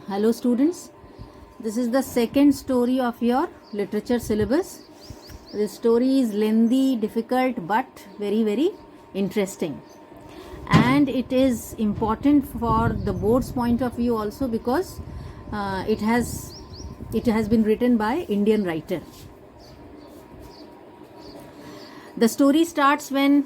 Hello students, this is the second story of your literature syllabus. This story is lengthy, difficult but very interesting, and it is important for the board's point of view also because it has been written by Indian writer. The story starts when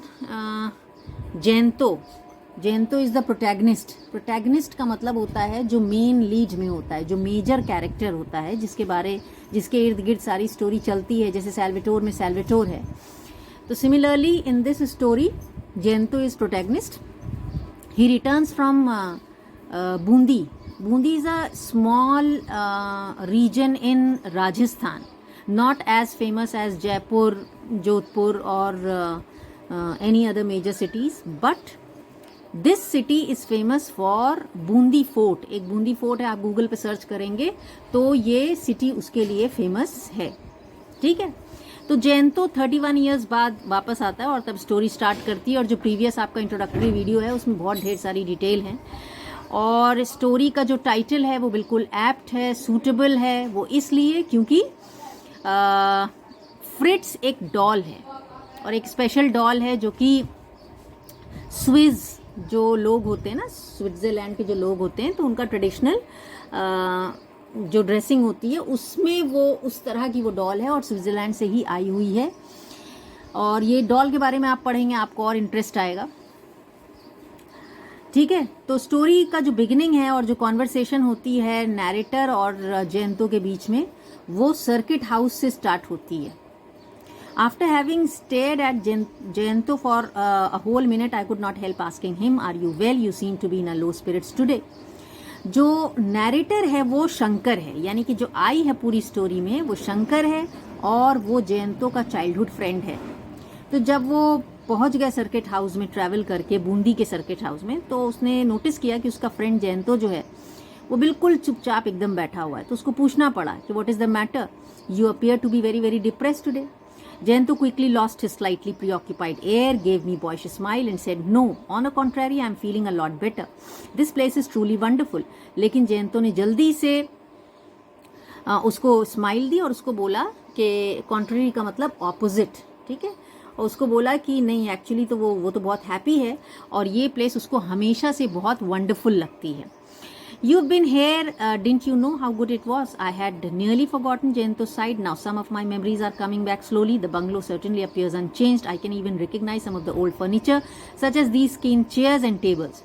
Jayanto is the protagonist. Protagonist का मतलब होता है जो main lead में होता है, जो major character होता है, जिसके इर्द गिर्द सारी स्टोरी चलती है. जैसे सैल्वेटोर में सैल्वेटोर है, तो similarly in this story Jayanto is protagonist. He returns from Bundi. Bundi is a small region in Rajasthan, not as famous as Jaipur, Jodhpur और any other major cities, but this city is famous for Bundi fort. एक Bundi fort है, आप Google पे search करेंगे तो ये city उसके लिए फेमस है. ठीक है, तो जयंतो 31 ईयर्स बाद वापस आता है और तब स्टोरी स्टार्ट करती है. और जो प्रीवियस आपका इंट्रोडक्टरी वीडियो है उसमें बहुत ढेर सारी डिटेल है. और स्टोरी का जो टाइटल है वो बिल्कुल एप्ट है, सूटेबल है. वो इसलिए क्योंकि फ्रिट्स एक डॉल है और एक स्पेशल डॉल है जो कि स्विस जो लोग होते हैं ना, स्विट्ज़रलैंड के जो लोग होते हैं, तो उनका ट्रेडिशनल जो ड्रेसिंग होती है उसमें वो उस तरह की वो डॉल है और स्विट्ज़रलैंड से ही आई हुई है. और ये डॉल के बारे में आप पढ़ेंगे आपको और इंटरेस्ट आएगा. ठीक है, तो स्टोरी का जो बिगिनिंग है और जो कॉन्वर्सेशन होती है नैरेटर और जयंतो के बीच में, वो सर्किट हाउस से स्टार्ट होती है. After having stared at Jayanto for a whole minute, I could not help asking him, "Are you well? You seem to be in a low spirits today." जो narrator है वो शंकर है, यानी कि जो आई है पूरी स्टोरी में वो शंकर है और वो जयंतो का चाइल्डहुड फ्रेंड है. तो जब वो पहुंच गया सर्किट हाउस में ट्रैवल करके, बूंदी के सर्किट हाउस में, तो उसने नोटिस किया कि उसका फ्रेंड जयंतो जो है वो बिल्कुल चुपचाप एकदम बैठा हुआ है. तो उसको पूछना पड़ा कि what is the matter, you appear to be very depressed today. Jayanto quickly lost his slightly preoccupied air, gave me a boyish smile and said, "No, on the contrary, I am feeling a lot better. This place is truly wonderful." लेकिन जयंतो ने जल्दी से उसको smile दी और उसको बोला कि contrary का मतलब ऑपोजिट. ठीक है, और उसको बोला कि नहीं, एक्चुअली तो वो तो बहुत हैप्पी है और ये प्लेस उसको हमेशा से बहुत वंडरफुल लगती है. You've been here, didn't you know how good it was? I had nearly forgotten Jayanto's side. Now some of my memories are coming back slowly. The bungalow certainly appears unchanged. I can even recognize some of the old furniture, such as these cane chairs and tables.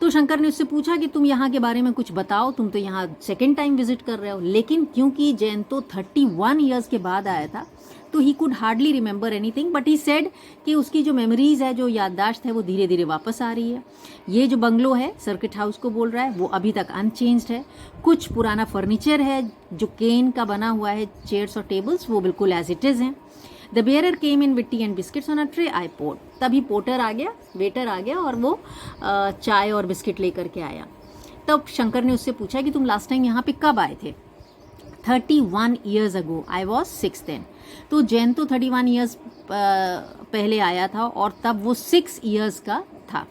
तो शंकर ने उससे पूछा कि तुम यहाँ के बारे में कुछ बताओ, तुम तो यहाँ सेकेंड टाइम विजिट कर रहे हो. लेकिन क्योंकि जयंतो 31 ईयर्स के बाद आया था तो he could hardly remember anything, but he said कि उसकी जो मेमोरीज है, जो याददाश्त है, वो धीरे धीरे वापस आ रही है. ये जो बंगलो है, सर्किट हाउस को बोल रहा है, वो अभी तक अनचेंज्ड है. कुछ पुराना फर्नीचर है जो केन का बना हुआ है, चेयर्स और टेबल्स, वो बिल्कुल एज इट इज हैं. The bearer came in with tea and biscuits on a tray. I poured. तभी पोर्टर आ गया, वेटर आ गया और वो चाय और बिस्किट लेकर के आया. तब शंकर ने उससे पूछा कि तुम लास्ट टाइम यहाँ पे कब आए थे. 31 years ago, I was 6 then. तो जयंतो 31 ईयर्स पहले आया था और तब वो 6 ईयर्स का था.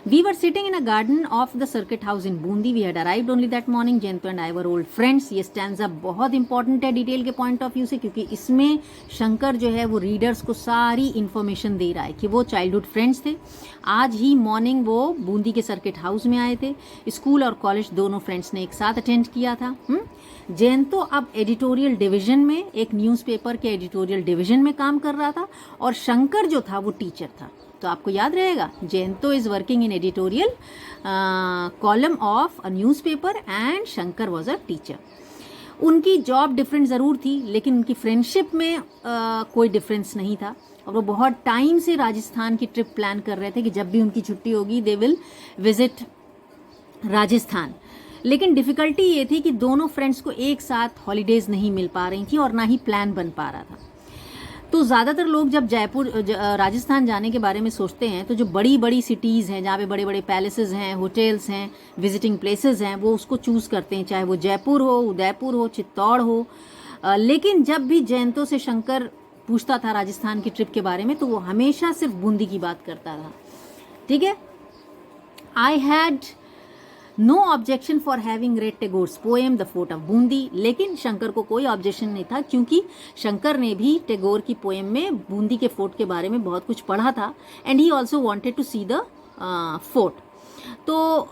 We were sitting in a garden of the circuit house in Bundi. We had arrived only that morning. Jayanto and I were old friends. ये stanza बहुत important है डिटेल के पॉइंट ऑफ व्यू से, क्योंकि इसमें शंकर जो है वो रीडर्स को सारी इन्फॉर्मेशन दे रहा है कि वो चाइल्डहुड फ्रेंड्स थे. आज ही मॉर्निंग वो बूंदी के सर्किट हाउस में आए थे. स्कूल और कॉलेज दोनों फ्रेंड्स ने एक साथ अटेंड किया था. जयंतो अब एडिटोरियल डिवीजन में, एक न्यूज़पेपर के एडिटोरियल डिवीजन में काम कर रहा था और शंकर जो था वो टीचर था. तो आपको याद रहेगा, Jayanto is working in editorial column of a newspaper and Shankar was a teacher. उनकी जॉब डिफरेंट ज़रूर थी लेकिन उनकी फ्रेंडशिप में कोई डिफरेंस नहीं था. और वो बहुत टाइम से राजस्थान की ट्रिप प्लान कर रहे थे कि जब भी उनकी छुट्टी होगी दे विल विजिट राजस्थान. लेकिन डिफ़िकल्टी ये थी कि दोनों फ्रेंड्स को एक साथ हॉलीडेज़ नहीं मिल पा रही थी और ना ही प्लान बन पा रहा था. तो ज़्यादातर लोग जब राजस्थान जाने के बारे में सोचते हैं तो जो बड़ी बड़ी सिटीज़ हैं, जहाँ पे बड़े बड़े पैलेसेस हैं, होटल्स हैं, विजिटिंग प्लेसेस हैं, वो उसको चूज़ करते हैं, चाहे वो जयपुर हो, उदयपुर हो, चित्तौड़ हो. लेकिन जब भी जयंतो से शंकर पूछता था राजस्थान की ट्रिप के बारे में तो वो हमेशा सिर्फ बूंदी की बात करता था. ठीक है, I had no objection for having read Tagore's poem the fort of Bundi, लेकिन शंकर को कोई ऑब्जेक्शन नहीं था क्योंकि शंकर ने भी टैगोर की पोएम में बूंदी के फोर्ट के बारे में बहुत कुछ पढ़ा था and he also wanted to see the fort. तो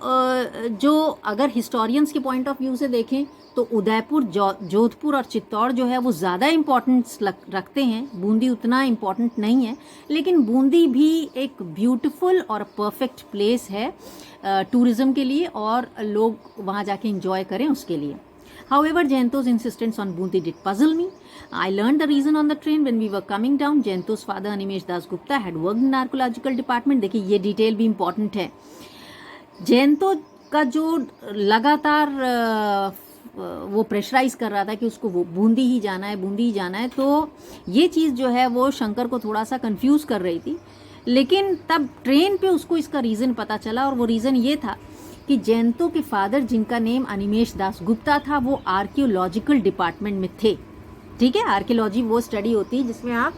जो अगर हिस्टोरियंस के पॉइंट ऑफ व्यू से देखें तो उदयपुर, जोधपुर और चित्तौड़ जो है वो ज़्यादा इम्पोर्टेंस रखते हैं, बूंदी उतना इम्पोर्टेंट नहीं है, लेकिन बूंदी भी एक ब्यूटीफुल और परफेक्ट प्लेस है टूरिज़्म के लिए और लोग वहाँ जाके इंजॉय करें उसके लिए। However, Jayanto's insistence on Bundi did puzzle me. I learned the reason on the train when we were coming down. Jayanto's father Animesh Das Gupta had worked in archaeological department. देखिए ये detail भी important है। जयंतो का जो लगातार वो pressurise कर रहा था कि उसको वो बूंदी ही जाना है, बूंदी ही जाना है, तो ये चीज़ जो है वो शंकर को थोड़ा सा कंफ्यूज कर रही थी। लेकिन तब ट्रेन पे उसको इसका रीज़न पता चला और वो रीज़न ये था कि जयंतो के फादर, जिनका नेम अनिमेश दास गुप्ता था, वो आर्कियोलॉजिकल डिपार्टमेंट में थे। ठीक है, आर्कियोलॉजी वो स्टडी होती है जिसमें आप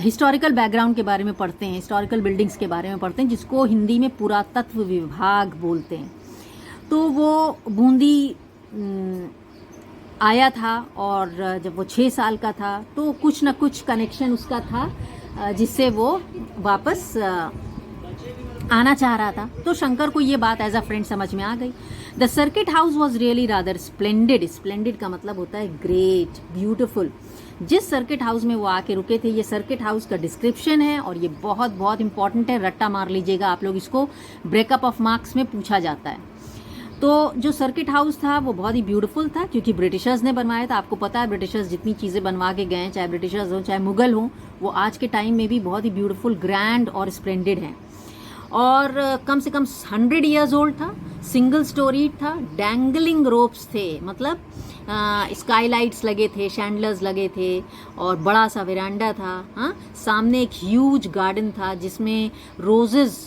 हिस्टोरिकल बैकग्राउंड के बारे में पढ़ते हैं, हिस्टोरिकल बिल्डिंग्स के बारे में पढ़ते हैं, जिसको हिंदी में पुरातत्व विभाग बोलते हैं। तो वो बूंदी आया था और जब वो 6 साल का था तो कुछ ना कुछ कनेक्शन उसका था जिससे वो वापस आना चाह रहा था। तो शंकर को ये बात एज अ फ्रेंड समझ में आ गई। The circuit house was really rather splendid. Splendid का मतलब होता है ग्रेट, ब्यूटिफुल। जिस सर्किट हाउस में वो आके रुके थे, ये सर्किट हाउस का डिस्क्रिप्शन है और ये बहुत बहुत इंपॉर्टेंट है, रट्टा मार लीजिएगा आप लोग, इसको ब्रेकअप ऑफ मार्क्स में पूछा जाता है। तो जो सर्किट हाउस था वो बहुत ही ब्यूटीफुल था क्योंकि ब्रिटिशर्स ने बनवाया था। आपको पता है ब्रिटिशर्स जितनी चीज़ें बनवा के गए हैं, चाहे ब्रिटिशर्स हों चाहे मुगल हों, वो आज के टाइम में भी बहुत ही ब्यूटीफुल, ग्रैंड और स्प्लेंडेड हैं। और कम से कम 100 ईयर्स ओल्ड था, सिंगल स्टोरी था, डैंगलिंग रोप्स थे, मतलब स्काईलाइट्स लगे थे, शैंडलर्स लगे थे और बड़ा सा वेरांडा था। हाँ, सामने एक ह्यूज गार्डन था जिसमें रोजेज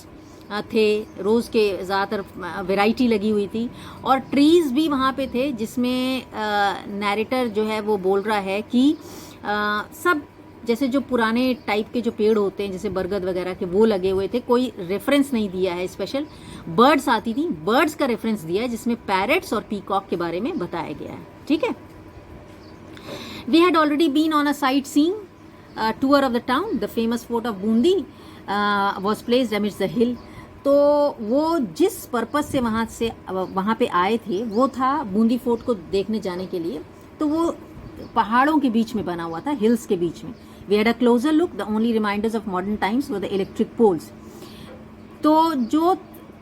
थे, रोज़ के ज़्यादातर वैरायटी लगी हुई थी और ट्रीज़ भी वहाँ पे थे, जिसमें नैरेटर जो है वो बोल रहा है कि सब जैसे जो पुराने टाइप के जो पेड़ होते हैं जैसे बरगद वगैरह के, वो लगे हुए थे। कोई रेफरेंस नहीं दिया है स्पेशल। बर्ड्स आती थी, बर्ड्स का रेफरेंस दिया है जिसमें पैरेट्स और पीकॉक के बारे में बताया गया है। ठीक है, we had already been on a sightseeing tour of the town. The famous fort of Bundi was placed amidst the hill. तो वो जिस पर्पस से वहाँ पे आए थे वो था बूंदी फोर्ट को देखने जाने के लिए। तो वो पहाड़ों के बीच में बना हुआ था, हिल्स के बीच में। We had a closer look, the only reminders of modern times were the electric poles. तो जो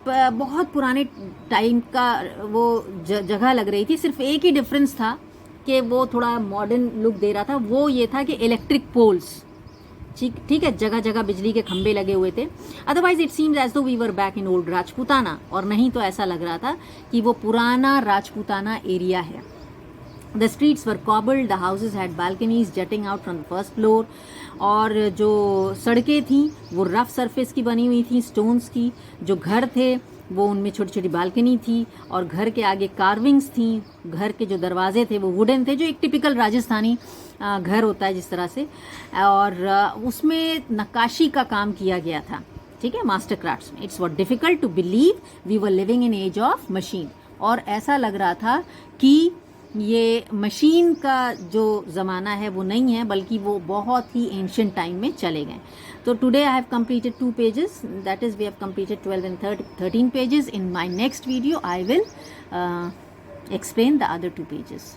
बहुत पुराने टाइम का वो जगह लग रही थी, सिर्फ एक ही डिफरेंस था कि वो थोड़ा मॉडर्न लुक दे रहा था, वो ये था कि इलेक्ट्रिक पोल्स, ठीक है, जगह जगह बिजली के खंबे लगे हुए थे। Otherwise it seems as though we were back in old Rajputana, और नहीं तो ऐसा लग रहा था कि वो पुराना राजपूताना एरिया है। The streets were cobbled, the houses had balconies jutting out from the first floor, और जो सड़कें थी वो रफ सरफेस की बनी हुई थी, स्टोन्स की। जो घर थे वो उनमें छोटी छोटी बालकनी थी और घर के आगे कार्विंग्स थी। घर के जो दरवाजे थे वो वुडन थे, जो एक टिपिकल राजस्थानी घर होता है जिस तरह से, और उसमें नक्काशी का काम किया गया था। ठीक है, मास्टर क्राफ्ट्स में। It's what difficult to believe we were living in age of machine, और ऐसा लग रहा था कि ये मशीन का जो ज़माना है वो नहीं है, बल्कि वो बहुत ही एंशिएंट टाइम में चले गए। तो today I have completed 2 pages, that is we have completed 12 and 13 pages. In my next video I will explain the other 2 pages.